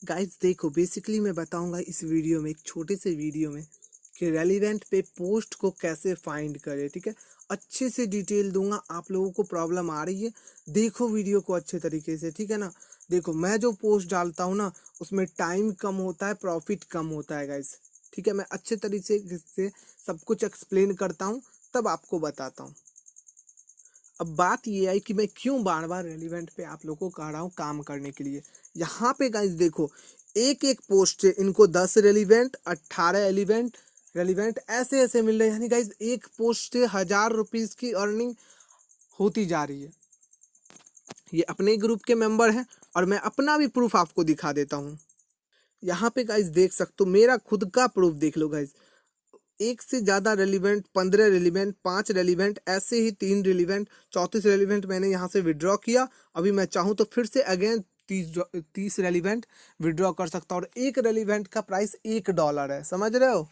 Guys देखो, basically मैं बताऊंगा इस वीडियो में, एक छोटे से वीडियो में, कि रेलिवेंट पे पोस्ट को कैसे फाइंड करें। ठीक है, अच्छे से डिटेल दूंगा। आप लोगों को प्रॉब्लम आ रही है, देखो वीडियो को अच्छे तरीके से। ठीक है ना। देखो, मैं जो पोस्ट डालता हूँ ना, उसमें टाइम कम होता है, प्रॉफिट कम होता है गाइस। ठीक है, मैं अच्छे तरीके से सब कुछ एक्सप्लेन करता हूँ, तब आपको बताता हूँ। अब बात ये आई कि मैं क्यों बार बार रेलिवेंट पे आप लोगों को कह रहा हूँ काम करने के लिए। यहाँ पे गाइस देखो, एक एक पोस्ट से इनको 10 रेलिवेंट, 18 एलिवेंट रेलिवेंट ऐसे ऐसे मिल रहे हैं। यानी गाइस एक पोस्ट से 1000 रुपीज की अर्निंग होती जा रही है। ये अपने ग्रुप के मेंबर हैं और मैं अपना भी प्रूफ आपको दिखा देता हूँ। यहाँ पे गाइस देख सकते हो, मेरा खुद का प्रूफ देख लो गाइस। एक से ज्यादा रेलिवेंट, 15 रेलिवेंट, 5 रेलिवेंट, ऐसे ही 3 रेलिवेंट, 34 रेलिवेंट मैंने यहाँ से विड्रॉ किया। अभी मैं चाहूँ तो फिर से अगेन 30 रेलिवेंट विड्रॉ कर सकता हूँ। और एक रेलिवेंट का प्राइस $1 है, समझ रहे हो।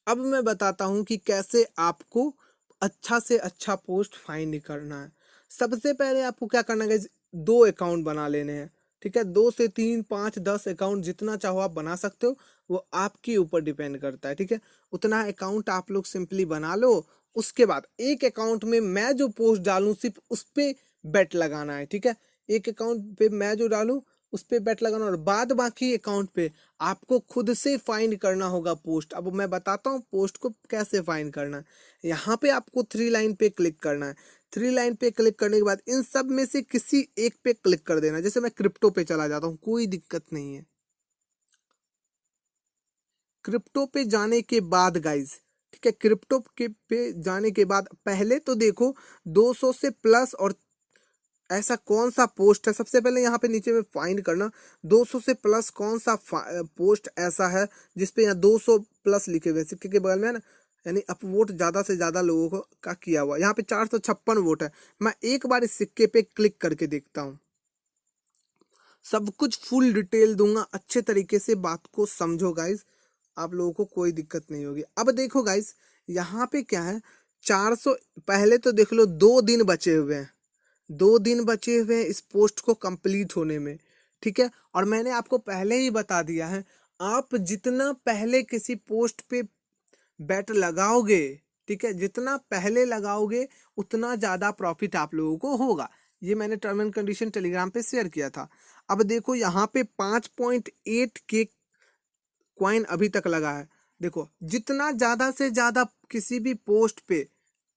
अब मैं बताता हूँ कि कैसे आपको अच्छा से अच्छा पोस्ट फाइंड करना है। सबसे पहले आपको क्या करना है, 2 अकाउंट बना लेने हैं। ठीक है, 2 से 3, 5, 10 अकाउंट जितना चाहो आप बना सकते हो, वो आपके ऊपर डिपेंड करता है। ठीक है, उतना अकाउंट आप लोग सिंपली बना लो। उसके बाद एक अकाउंट में मैं जो पोस्ट डालूं सिर्फ उस पे बेट लगाना है। ठीक है, एक अकाउंट पे मैं जो डालूं उस पे बेट लगाना, और बाद बाकी अकाउंट पे आपको खुद से फाइंड करना होगा पोस्ट। अब मैं बताता हूँ पोस्ट को कैसे फाइंड करना है। यहाँ पे आपको 3 लाइन पे क्लिक करना है। 3 लाइन पे क्लिक करने के बाद इन सब में से किसी एक पे क्लिक कर देना। जैसे मैं क्रिप्टो पे चला जाता हूँ, कोई दिक्कत नहीं है। क्रिप्टो पे जाने के बाद गाइज, ठीक है, क्रिप्टो के पे जाने के बाद पहले तो देखो 200 से प्लस और ऐसा कौन सा पोस्ट है। सबसे पहले यहाँ पे नीचे में फाइंड करना 200 से प्लस कौन सा पोस्ट ऐसा है जिसपे यहाँ 200 प्लस लिखे हुए, सिक्के के बगल में है ना, यानी अपवोट ज्यादा से ज्यादा लोगों को का किया हुआ। यहाँ पे 456 वोट है। मैं एक बार इस सिक्के पे क्लिक करके देखता हूँ, सब कुछ फुल डिटेल दूंगा। अच्छे तरीके से बात को समझो गाइज, आप लोगों को कोई दिक्कत नहीं होगी। अब देखो गाइज, यहाँ पे क्या है, 400, पहले तो देख लो 2 दिन बचे हुए हैं। 2 दिन बचे हुए हैं इस पोस्ट को कंप्लीट होने में। ठीक है, और मैंने आपको पहले ही बता दिया है, आप जितना पहले किसी पोस्ट पे बेट लगाओगे, ठीक है, जितना पहले लगाओगे उतना ज्यादा प्रॉफिट आप लोगों को होगा। ये मैंने टर्म एंड कंडीशन टेलीग्राम पे शेयर किया था। अब देखो यहाँ पे 5.8 के क्वाइन अभी तक लगा है। देखो, जितना ज्यादा से ज्यादा किसी भी पोस्ट पे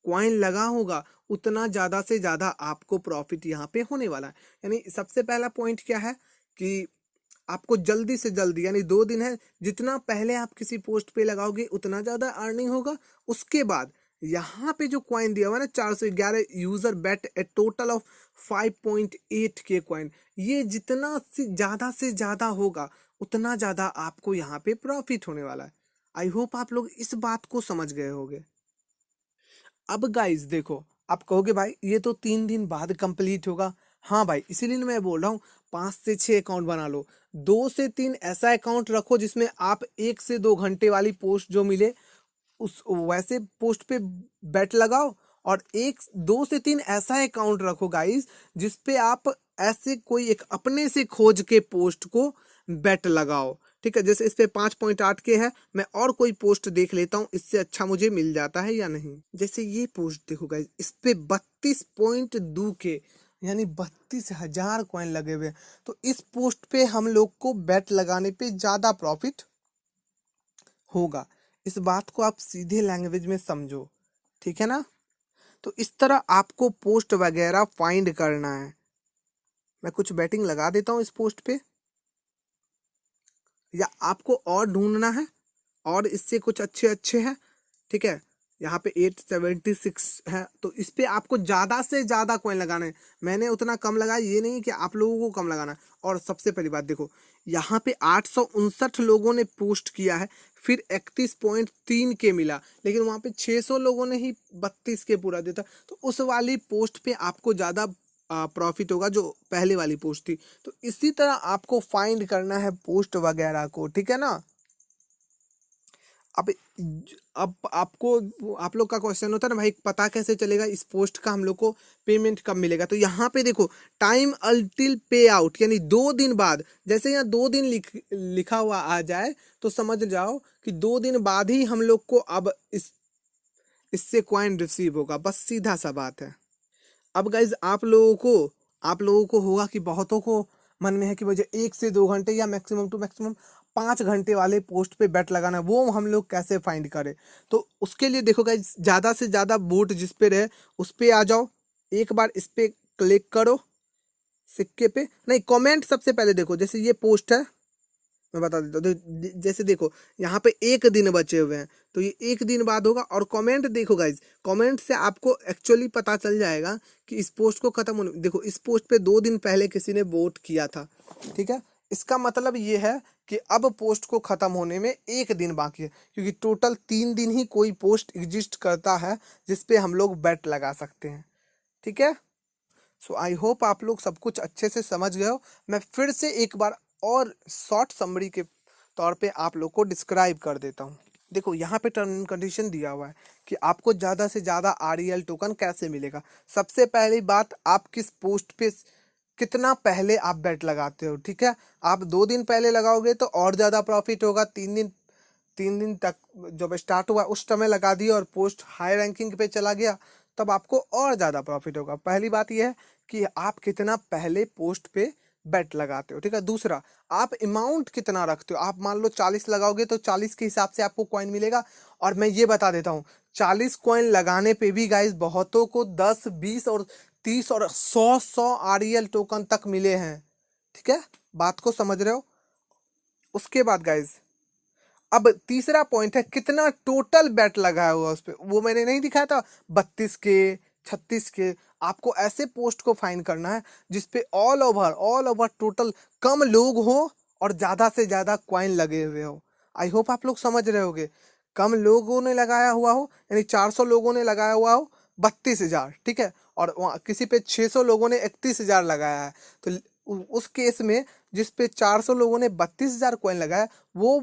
क्वाइन लगा होगा उतना ज्यादा से ज्यादा आपको प्रॉफिट यहाँ पे होने वाला है। यानी सबसे पहला पॉइंट क्या है कि आपको जल्दी से जल्दी, यानी 2 दिन है, जितना पहले आप किसी पोस्ट पे लगाओगे उतना ज्यादा अर्निंग होगा। उसके बाद यहाँ पे जो क्वाइन दिया हुआ है ना, 411 user bet a total of 5.8 K coin, ये जितना से ज्यादा होगा उतना ज्यादा आपको यहाँ पे प्रॉफिट होने वाला है। आई होप आप लोग इस बात को समझ गए होंगे। अब गाइस देखो, आप कहोगे भाई ये तो 3 दिन बाद कंप्लीट होगा। हाँ भाई, इसीलिए मैं बोल रहा हूँ 5 से 6 अकाउंट बना लो। 2 से 3 ऐसा अकाउंट रखो जिसमें आप 1 से 2 घंटे वाली पोस्ट जो मिले उस वैसे पोस्ट पे बेट लगाओ। और 2 से 3 ऐसा अकाउंट रखो गाइस जिसपे आप ऐसे कोई एक अपने से खोज के पोस्ट को बेट लगाओ। ठीक है, जैसे इस पे 5.8 के है, मैं और कोई पोस्ट देख लेता हूँ इससे अच्छा मुझे मिल जाता है या नहीं। जैसे ये पोस्ट देखो गाइस, इस पे 32.2 के, यानी 32,000 कॉइन लगे हुए हैं। तो इस पोस्ट पे हम लोग को बेट लगाने पे ज्यादा प्रॉफिट होगा। इस बात को आप सीधे लैंग्वेज में समझो, ठीक है ना। तो इस तरह आपको पोस्ट वगैरह फाइंड करना है। मैं कुछ बैटिंग लगा देता हूँ इस पोस्ट पे, या आपको और ढूंढना है और इससे कुछ अच्छे अच्छे हैं। ठीक है, यहाँ पे 876 है, तो इस पे आपको ज्यादा से ज्यादा कॉइन लगाना है। मैंने उतना कम लगाया, ये नहीं कि आप लोगों को कम लगाना है। और सबसे पहली बात देखो, यहाँ पे 859 लोगों ने पोस्ट किया है, फिर 31.3 के मिला, लेकिन वहां पे 600 लोगों ने ही 32 के पूरा दिया था। तो उस वाली पोस्ट पे आपको ज्यादा प्रॉफिट होगा जो पहले वाली पोस्ट थी। तो इसी तरह आपको फाइंड करना है पोस्ट वगैरह को, ठीक है ना। अब आपको आप लोग का क्वेश्चन होता है ना भाई, पता कैसे चलेगा इस पोस्ट का हम लोग को पेमेंट कब मिलेगा? तो यहाँ पे देखो टाइम अल्टिल पे आउट, यानी 2 दिन बाद। जैसे यहाँ 2 दिन लिखा हुआ आ जाए तो समझ जाओ कि 2 दिन बाद ही हम लोग को अब इससे कॉइन रिसीव होगा, बस सीधा सा बात है। अब गाइज आप लोगों को होगा कि बहुतों को मन में है कि मुझे 1 से 2 घंटे या मैक्सिमम टू मैक्सिमम 5 घंटे वाले पोस्ट पे बेट लगाना है, वो हम लोग कैसे फाइंड करें? तो उसके लिए देखो गाइज, ज़्यादा से ज़्यादा बोट जिस पे रहे उस पे आ जाओ, एक बार इस पे क्लिक करो, सिक्के पे नहीं, कमेंट सबसे पहले देखो। जैसे ये पोस्ट है, मैं बता देता हूँ, जैसे देखो यहाँ पे 1 दिन बचे हुए हैं, तो ये 1 दिन बाद होगा। और कमेंट देखो गाइज, कमेंट से आपको एक्चुअली पता चल जाएगा कि इस पोस्ट को खत्म होने, देखो इस पोस्ट पे 2 दिन पहले किसी ने वोट किया था, ठीक है। इसका मतलब ये है कि अब पोस्ट को खत्म होने में 1 दिन बाकी है, क्योंकि टोटल 3 दिन ही कोई पोस्ट एग्जिस्ट करता है जिसपे हम लोग बेट लगा सकते हैं, ठीक है। सो आई होप आप लोग सब कुछ अच्छे से समझ गए हो। मैं फिर से एक बार और शॉर्ट समरी के तौर पे आप लोग को डिस्क्राइब कर देता हूँ। देखो यहाँ पे टर्म एंड कंडीशन दिया हुआ है कि आपको ज़्यादा से ज़्यादा REL टोकन कैसे मिलेगा। सबसे पहली बात, आप किस पोस्ट पे कितना पहले आप बेट लगाते हो, ठीक है। आप 2 दिन पहले लगाओगे तो और ज़्यादा प्रॉफिट होगा। 3 दिन तक जब स्टार्ट हुआ उस समय लगा दिए और पोस्ट हाई रैंकिंग पे चला गया, तब आपको और ज़्यादा प्रॉफिट होगा। पहली बात यह है कि आप कितना पहले पोस्ट पे बेट लगाते हो, ठीक है। दूसरा, आप अमाउंट कितना रखते हो। आप मान लो 40 लगाओगे तो 40 के हिसाब से आपको कॉइन मिलेगा। और मैं ये बता देता हूँ, 40 कॉइन लगाने पे भी गाइस बहुतों को 10, 20 और 30 और 100 REL टोकन तक मिले हैं, ठीक है। बात को समझ रहे हो? उसके बाद गाइस, अब तीसरा पॉइंट है कितना टोटल बेट लगाया हुआ उस पे। वो मैंने नहीं दिखाया था 32 के, 36 के। आपको ऐसे पोस्ट को फाइंड करना है जिसपे ऑल ओवर टोटल कम लोग हो और ज्यादा से ज्यादा कॉइन लगे हुए हो। आई होप आप लोग समझ रहे होगे। कम लोगों ने लगाया हुआ हो, यानी 400 लोगों ने लगाया हुआ हो 32,000, ठीक है। और किसी पे 600 लोगों ने 31,000 लगाया है, तो उस केस में जिस पे 400 लोगों ने 32,000 कॉइन लगाया वो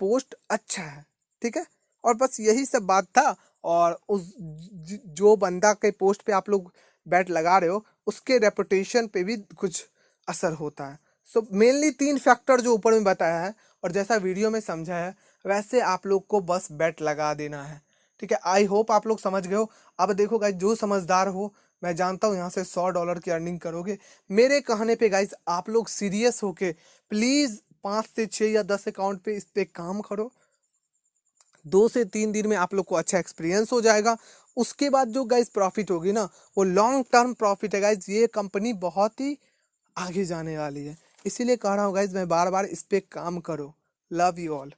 पोस्ट अच्छा है, ठीक है। और बस यही सब बात था। और जो बंदा के पोस्ट पे आप लोग बैट लगा रहे हो उसके रेपुटेशन पे भी कुछ असर होता है। सो मेनली 3 फैक्टर जो ऊपर में बताया है और जैसा वीडियो में समझा है वैसे आप लोग को बस बैट लगा देना है, ठीक है। आई होप आप लोग समझ गए हो। अब देखो गाइज, जो समझदार हो, मैं जानता हूँ यहाँ से $100 की अर्निंग करोगे। मेरे कहने पे गाइज आप लोग सीरियस होके प्लीज 5 से 6 या 10 अकाउंट पे इस पे काम करो। 2 से 3 दिन में आप लोग को अच्छा एक्सपीरियंस हो जाएगा। उसके बाद जो गाइज प्रॉफिट होगी ना, वो लॉन्ग टर्म प्रॉफिट है गाइज। ये कंपनी बहुत ही आगे जाने वाली है, इसीलिए कह रहा हूँ गाइज, मैं बार बार इस पे काम करो। Love you all.